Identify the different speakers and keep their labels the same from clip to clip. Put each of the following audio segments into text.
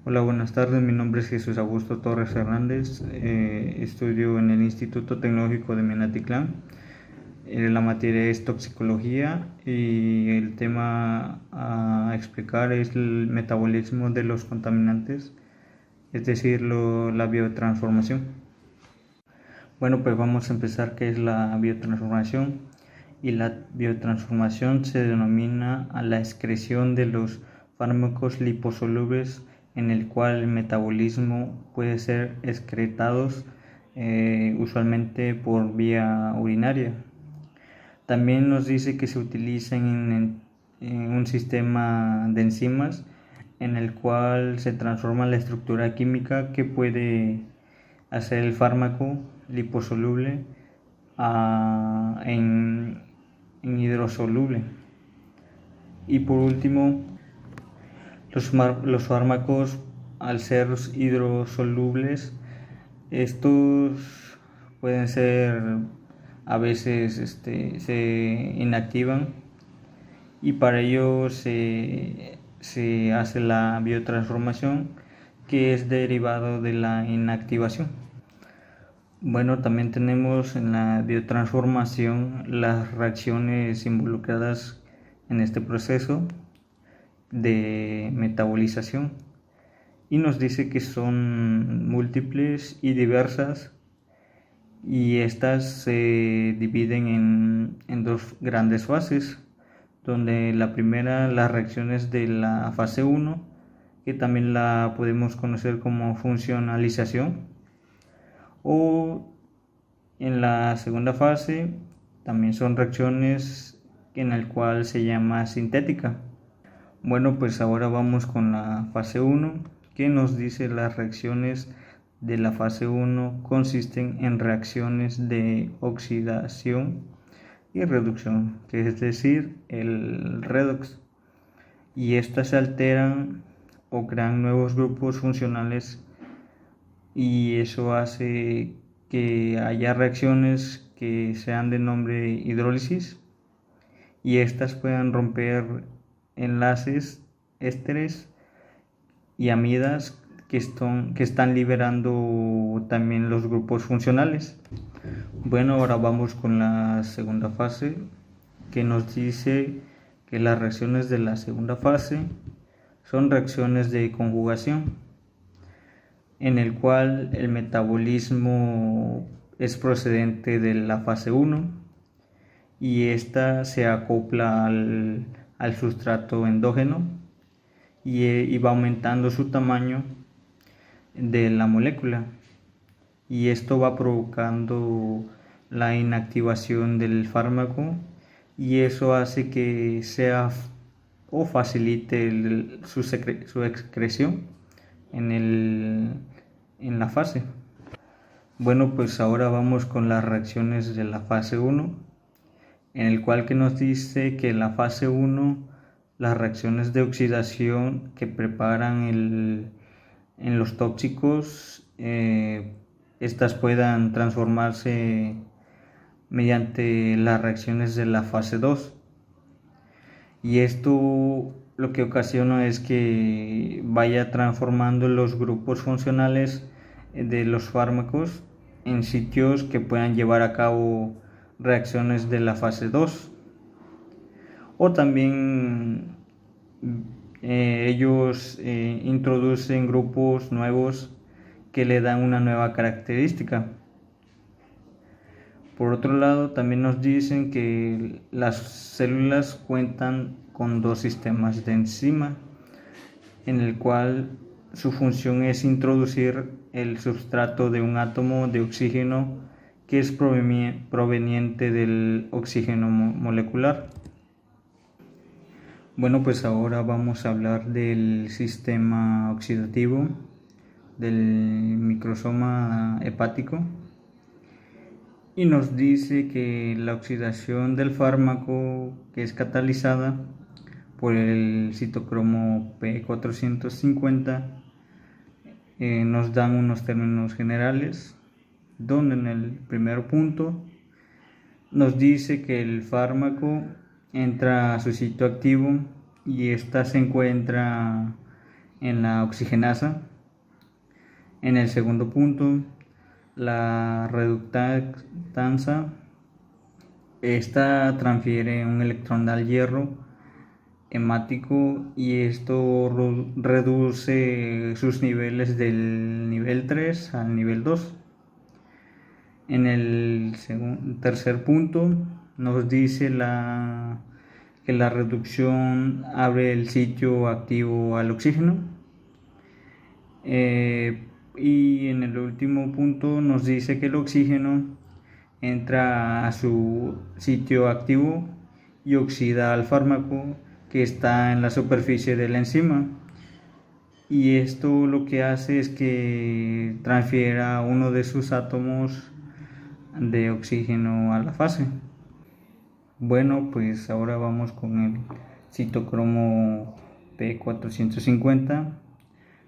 Speaker 1: Hola, buenas tardes. Mi nombre es Jesús Augusto Torres Hernández. Estudio en el Instituto Tecnológico de Minatitlán. La materia es toxicología y el tema a explicar es el metabolismo de los contaminantes, es decir, la biotransformación. Bueno, pues vamos a empezar qué es la biotransformación. Y la biotransformación se denomina a la excreción de los fármacos liposolubles en el cual el metabolismo puede ser excretados usualmente por vía urinaria. También nos dice que se utilizan en un sistema de enzimas en el cual se transforma la estructura química que puede hacer el fármaco liposoluble en hidrosoluble. Y por último, los fármacos, al ser hidrosolubles, estos pueden ser, a veces se inactivan, y para ello se hace la biotransformación, que es derivado de la inactivación. Bueno, también tenemos en la biotransformación las reacciones involucradas en este proceso de metabolización, y nos dice que son múltiples y diversas, y estas se dividen en dos grandes fases, donde la primera, las reacciones de la fase 1, que también la podemos conocer como funcionalización, o en la segunda fase también son reacciones en el cual se llama sintética. Bueno, pues ahora vamos con la fase 1, que nos dice las reacciones de la fase 1 consisten en reacciones de oxidación y reducción, que es decir, el redox, y estas se alteran o crean nuevos grupos funcionales, y eso hace que haya reacciones que sean de nombre hidrólisis, y estas puedan romper enlaces ésteres y amidas que están liberando también los grupos funcionales. Bueno, ahora vamos con la segunda fase, que nos dice que las reacciones de la segunda fase son reacciones de conjugación, en el cual el metabolismo es procedente de la fase 1, y esta se acopla al sustrato endógeno, y va aumentando su tamaño de la molécula, y esto va provocando la inactivación del fármaco, y eso hace que sea o facilite su excreción en la fase. Bueno, pues ahora vamos con las reacciones de la fase 1, en el cual que nos dice que en la fase 1 las reacciones de oxidación que preparan en los tóxicos, estas puedan transformarse mediante las reacciones de la fase 2, y esto lo que ocasiona es que vaya transformando los grupos funcionales de los fármacos en sitios que puedan llevar a cabo reacciones de la fase 2, o también ellos introducen grupos nuevos que le dan una nueva característica. Por otro lado, también nos dicen que las células cuentan con dos sistemas de enzima, en el cual su función es introducir el substrato de un átomo de oxígeno que es proveniente del oxígeno molecular. Bueno, pues ahora vamos a hablar del sistema oxidativo del microsoma hepático, y nos dice que la oxidación del fármaco, que es catalizada por el citocromo P450, nos dan unos términos generales, donde en el primer punto nos dice que el fármaco entra a su sitio activo, y ésta se encuentra en la oxigenasa. En el segundo punto, la reductasa. Esta transfiere un electrón al hierro hemático y esto reduce sus niveles del nivel 3 al nivel 2. En el tercer punto nos dice que la reducción abre el sitio activo al oxígeno. Y en el último punto nos dice que el oxígeno entra a su sitio activo y oxida al fármaco que está en la superficie de la enzima. Y esto lo que hace es que transfiera uno de sus átomos de oxígeno a la fase. Bueno, pues ahora vamos con el citocromo P450,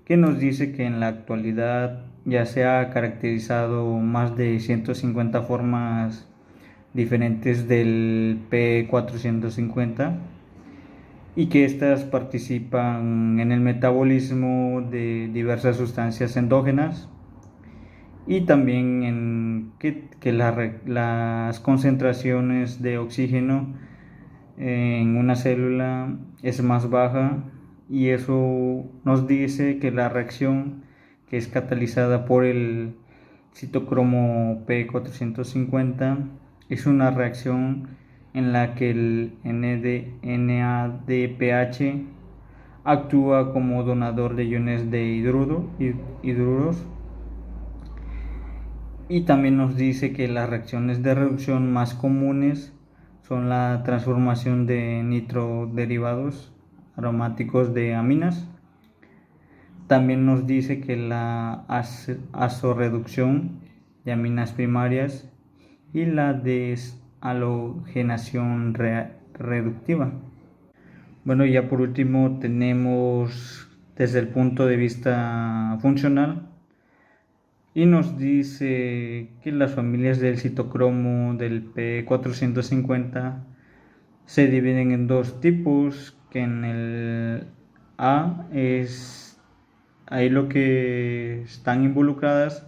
Speaker 1: que nos dice que en la actualidad ya se ha caracterizado más de 150 formas diferentes del P450 y que estas participan en el metabolismo de diversas sustancias endógenas y también en que las concentraciones de oxígeno en una célula es más baja, y eso nos dice que la reacción que es catalizada por el citocromo P450 es una reacción en la que el NADPH actúa como donador de iones de hidruros. Y también nos dice que las reacciones de reducción más comunes son la transformación de nitroderivados aromáticos de aminas. También nos dice que la azorreducción de aminas primarias y la deshalogenación reductiva. Bueno, ya por último tenemos desde el punto de vista funcional, y nos dice que las familias del citocromo del P450 se dividen en dos tipos, que en el A es ahí lo que están involucradas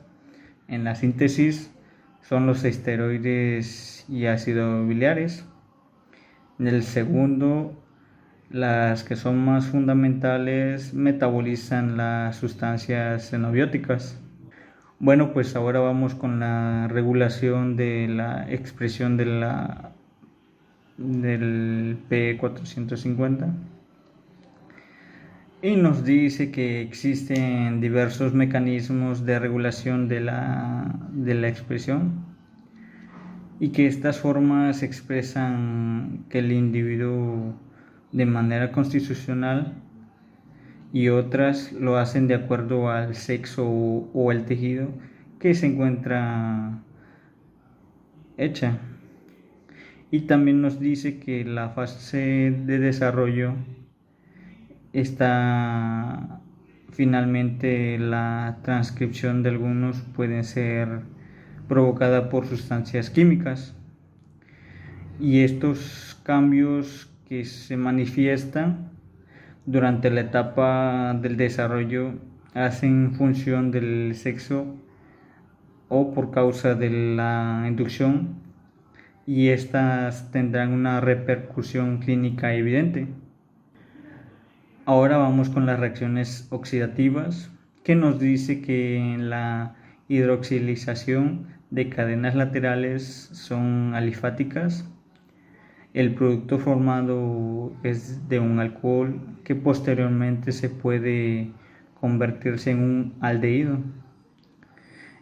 Speaker 1: en la síntesis son los esteroides y ácidos biliares. En el segundo, las que son más fundamentales metabolizan las sustancias xenobióticas. Bueno, pues ahora vamos con la regulación de la expresión del P450. Y nos dice que existen diversos mecanismos de regulación de la expresión, y que estas formas expresan que el individuo de manera constitucional, y otras lo hacen de acuerdo al sexo o el tejido que se encuentra hecha. Y también nos dice que la fase de desarrollo está finalmente la transcripción de algunos pueden ser provocada por sustancias químicas, y estos cambios que se manifiestan durante la etapa del desarrollo hacen función del sexo o por causa de la inducción, y estas tendrán una repercusión clínica evidente. Ahora vamos con las reacciones oxidativas, que nos dice que en la hidroxilización de cadenas laterales son alifáticas. El producto formado es de un alcohol que posteriormente se puede convertirse en un aldehído.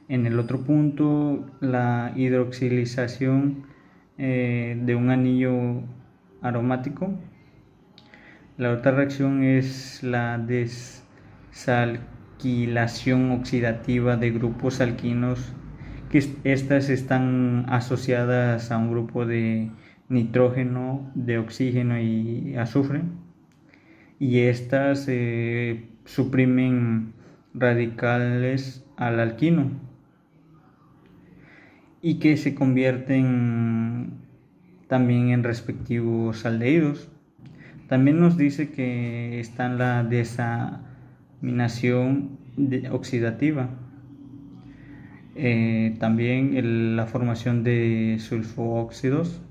Speaker 1: En el otro punto, la hidroxilización de un anillo aromático. La otra reacción es la desalquilación oxidativa de grupos alquinos, que estas están asociadas a un grupo de nitrógeno, de oxígeno y azufre, y estas suprimen radicales al alquino y que se convierten también en respectivos aldehídos. También nos dice que están la oxidativa. También la formación de sulfoóxidos,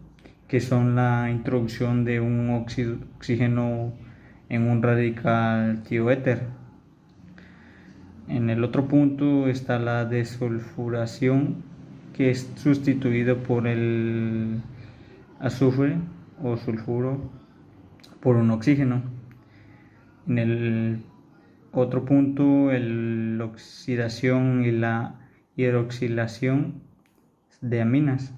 Speaker 1: que son la introducción de un oxígeno en un radical tioéter. En el otro punto está la desulfuración, que es sustituido por el azufre o sulfuro por un oxígeno. En el otro punto, la oxidación y la hidroxilación de aminas.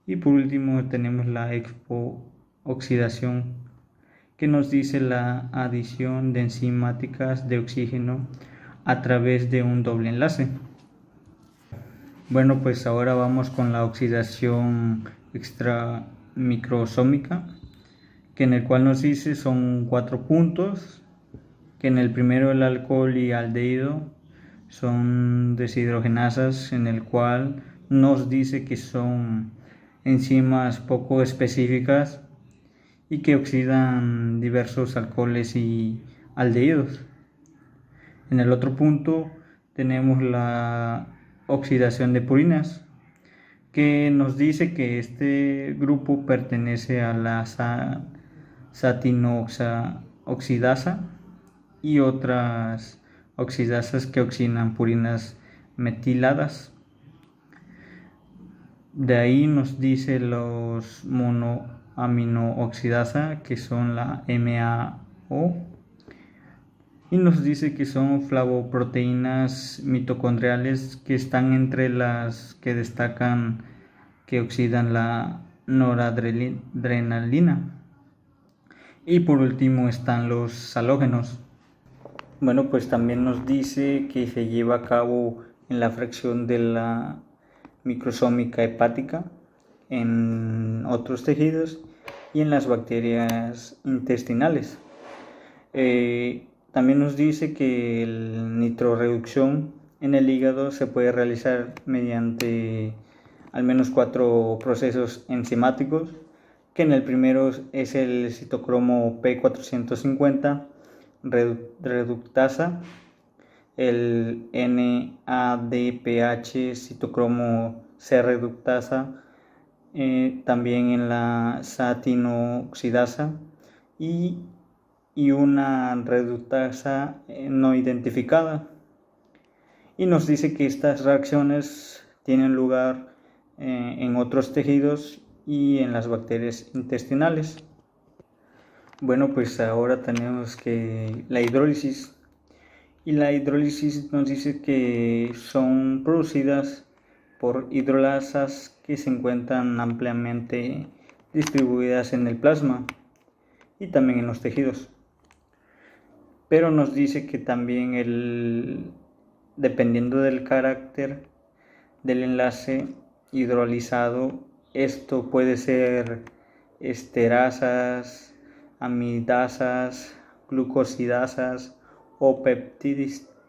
Speaker 1: Y por último tenemos la expo-oxidación, que nos dice la adición de enzimáticas de oxígeno a través de un doble enlace. Bueno, pues ahora vamos con la oxidación extramicrosómica, que en el cual nos dice son 4 puntos, que en el primero el alcohol y aldehído son deshidrogenasas, en el cual nos dice que son enzimas poco específicas y que oxidan diversos alcoholes y aldehídos. En el otro punto tenemos la oxidación de purinas, que nos dice que este grupo pertenece a la satinoxidasa y otras oxidasas que oxidan purinas metiladas. De ahí nos dice los monoaminooxidasa, que son la MAO, y nos dice que son flavoproteínas mitocondriales que están entre las que destacan que oxidan la noradrenalina. Y por último están los halógenos. Bueno, pues también nos dice que se lleva a cabo en la fracción de la microsómica hepática, en otros tejidos y en las bacterias intestinales. También nos dice que la nitroreducción en el hígado se puede realizar mediante al menos 4 procesos enzimáticos, que en el primero es el citocromo P450 reductasa, el NADPH citocromo C reductasa, también en la satinoxidasa y una reductasa no identificada. Y nos dice que estas reacciones tienen lugar en otros tejidos y en las bacterias intestinales. Bueno, pues ahora tenemos que la hidrólisis. Y la hidrólisis nos dice que son producidas por hidrolasas que se encuentran ampliamente distribuidas en el plasma y también en los tejidos. Pero nos dice que también dependiendo del carácter del enlace hidrolizado, esto puede ser esterasas, amidasas, glucosidasas o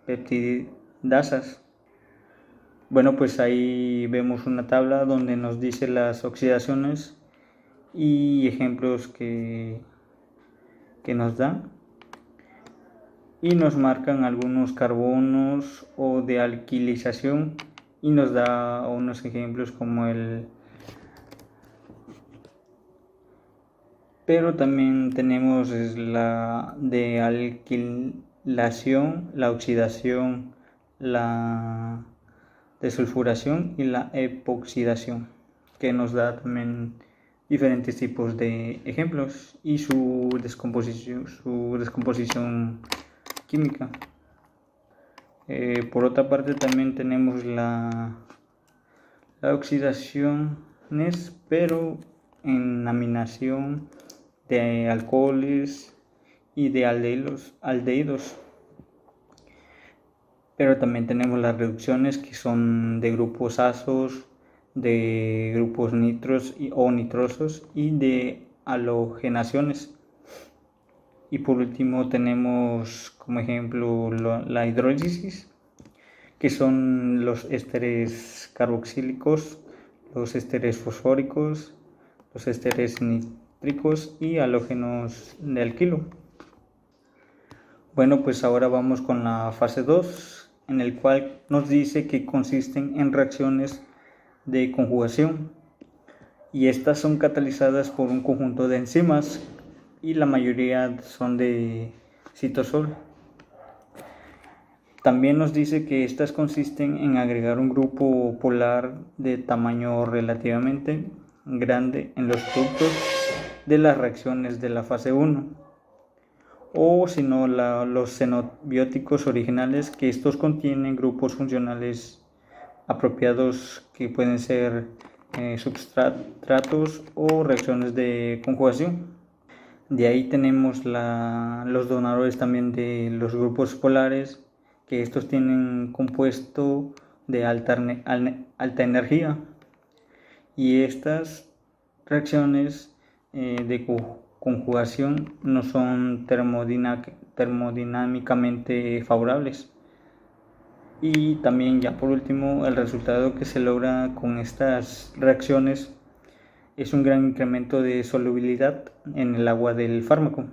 Speaker 1: peptidasas. Bueno, pues ahí vemos una tabla donde nos dice las oxidaciones y ejemplos que nos dan, y nos marcan algunos carbonos o de alquilización y nos da unos ejemplos como pero también tenemos la de alquilación, la oxidación, la desulfuración y la epoxidación, que nos da también diferentes tipos de ejemplos y su descomposición química. Por otra parte también tenemos la oxidaciones, pero en aminación de alcoholes y de aldehídos. Pero también tenemos las reducciones, que son de grupos asos, de grupos nitros o nitrosos y de halogenaciones. Y por último tenemos como ejemplo la hidrólisis, que son los ésteres carboxílicos, los ésteres fosfóricos, los ésteres nítricos y halógenos de alquilo. Bueno, pues ahora vamos con la fase 2, en el cual nos dice que consisten en reacciones de conjugación, y estas son catalizadas por un conjunto de enzimas y la mayoría son de citosol. También nos dice que estas consisten en agregar un grupo polar de tamaño relativamente grande en los productos de las reacciones de la fase 1, o si no los xenobióticos originales, que estos contienen grupos funcionales apropiados que pueden ser substratos o reacciones de conjugación. De ahí tenemos los donadores también de los grupos polares, que estos tienen compuesto de alta energía, y estas reacciones de conjugación no son termodinámicamente favorables. Y también, ya por último, el resultado que se logra con estas reacciones es un gran incremento de solubilidad en el agua del fármaco.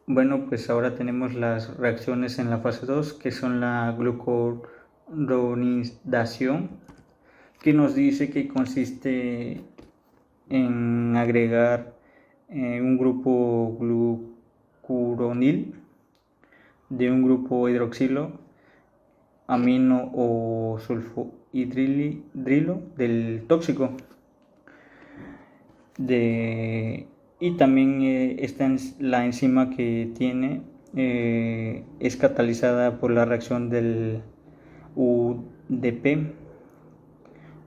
Speaker 1: Bueno, pues ahora tenemos las reacciones en la fase 2, que son la glucuronidación, que nos dice que consiste en agregar un grupo glucuronil de un grupo hidroxilo, amino o sulfohidrilo del tóxico. Y también la enzima que tiene es catalizada por la reacción del UDP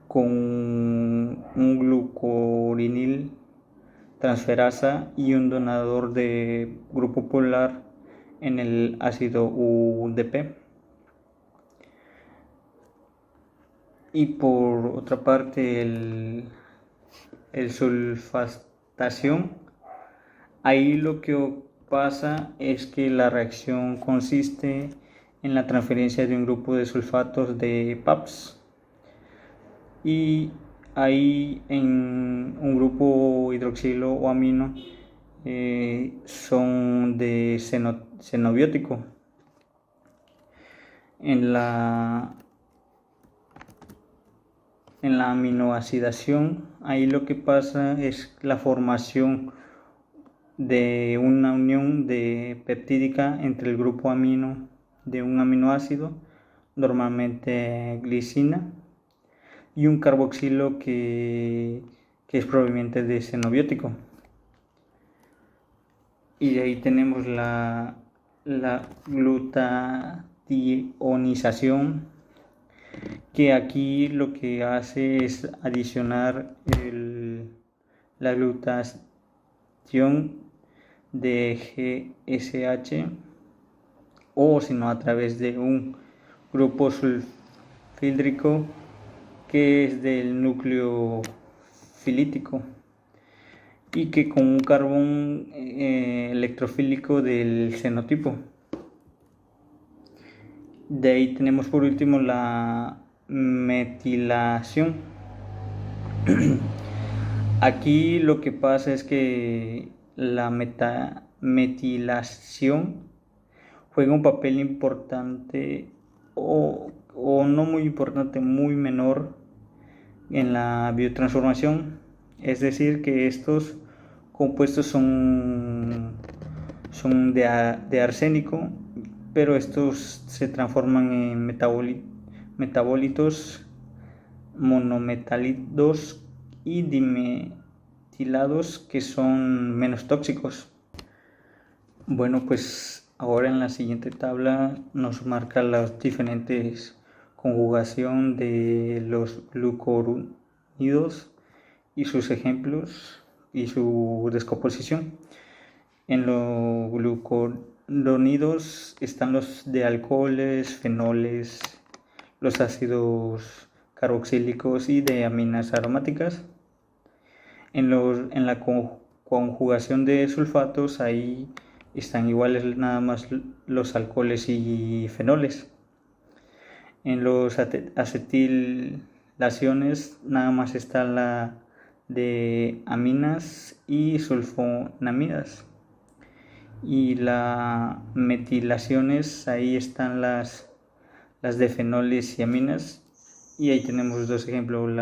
Speaker 1: con un glucuronil transferasa y un donador de grupo polar en el ácido UDP. Y por otra parte, el sulfatación, ahí lo que pasa es que la reacción consiste en la transferencia de un grupo de sulfatos de PAPS, y ahí en un grupo hidroxilo o amino son de xenobiótico. En la aminoacidación, ahí lo que pasa es la formación de una unión peptídica entre el grupo amino de un aminoácido, normalmente glicina, y un carboxilo que es proveniente de xenobiótico. Y de ahí tenemos la glutationización, que aquí lo que hace es adicionar la glutatión de GSH, o si no a través de un grupo sulfídrico que es del núcleo filítico, y que con un carbón electrofílico del xenotipo. De ahí tenemos por último la metilación. Aquí lo que pasa es que la metilación juega un papel importante, o no muy importante, muy menor en la biotransformación. Es decir, que estos compuestos son de arsénico, pero estos se transforman en metabolitos monometálidos y dimetilados, que son menos tóxicos. Bueno, pues ahora en la siguiente tabla nos marca las diferentes conjugación de los glucuronidos y sus ejemplos y su descomposición. En los glucuronidos están los de alcoholes, fenoles, los ácidos carboxílicos y de aminas aromáticas. En la conjugación de sulfatos, ahí están iguales nada más los alcoholes y fenoles. En los acetilaciones nada más está la de aminas y sulfonamidas. y la metilaciones, ahí están las de fenoles y aminas, y ahí tenemos dos ejemplos,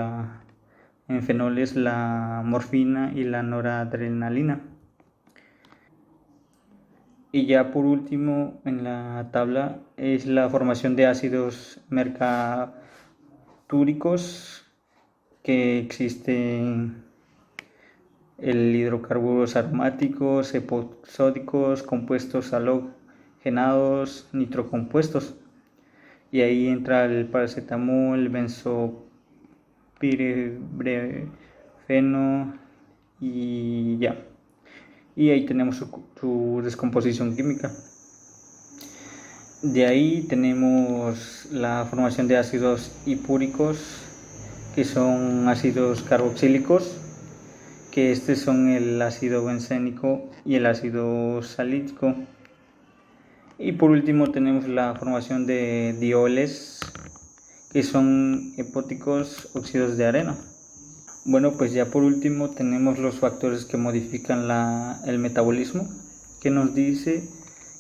Speaker 1: en fenoles la morfina y la noradrenalina. Y ya por último en la tabla es la formación de ácidos mercaptúricos, que existen el hidrocarburos aromáticos, eposódicos, compuestos halogenados, nitrocompuestos. Y ahí entra el paracetamol, el benzopirebrefeno y ya. Y ahí tenemos su descomposición química. De ahí tenemos la formación de ácidos hipúricos, que son ácidos carboxílicos, que estos son el ácido bencénico y el ácido salícico. Y por último tenemos la formación de dioles, que son epóticos óxidos de arena. Bueno, pues ya por último tenemos los factores que modifican el metabolismo, que nos dice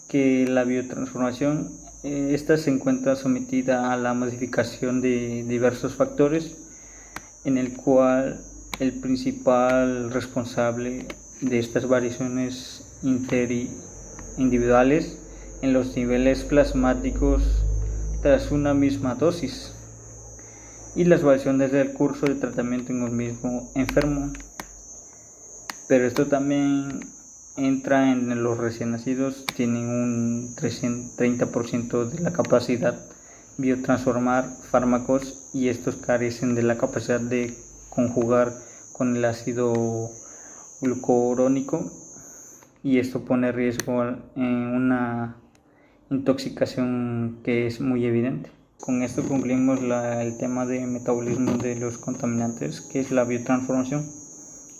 Speaker 1: que la biotransformación esta se encuentra sometida a la modificación de diversos factores, en el cual el principal responsable de estas variaciones interindividuales en los niveles plasmáticos tras una misma dosis, y las variaciones del curso de tratamiento en un mismo enfermo. Pero esto también entra en los recién nacidos, tienen un 30% de la capacidad biotransformar fármacos, y estos carecen de la capacidad de conjugar con el ácido glucurónico, y esto pone riesgo en una intoxicación que es muy evidente. Con esto concluimos el tema de metabolismo de los contaminantes, que es la biotransformación.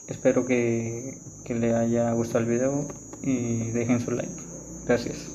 Speaker 1: Espero que le haya gustado el video y dejen su like. Gracias.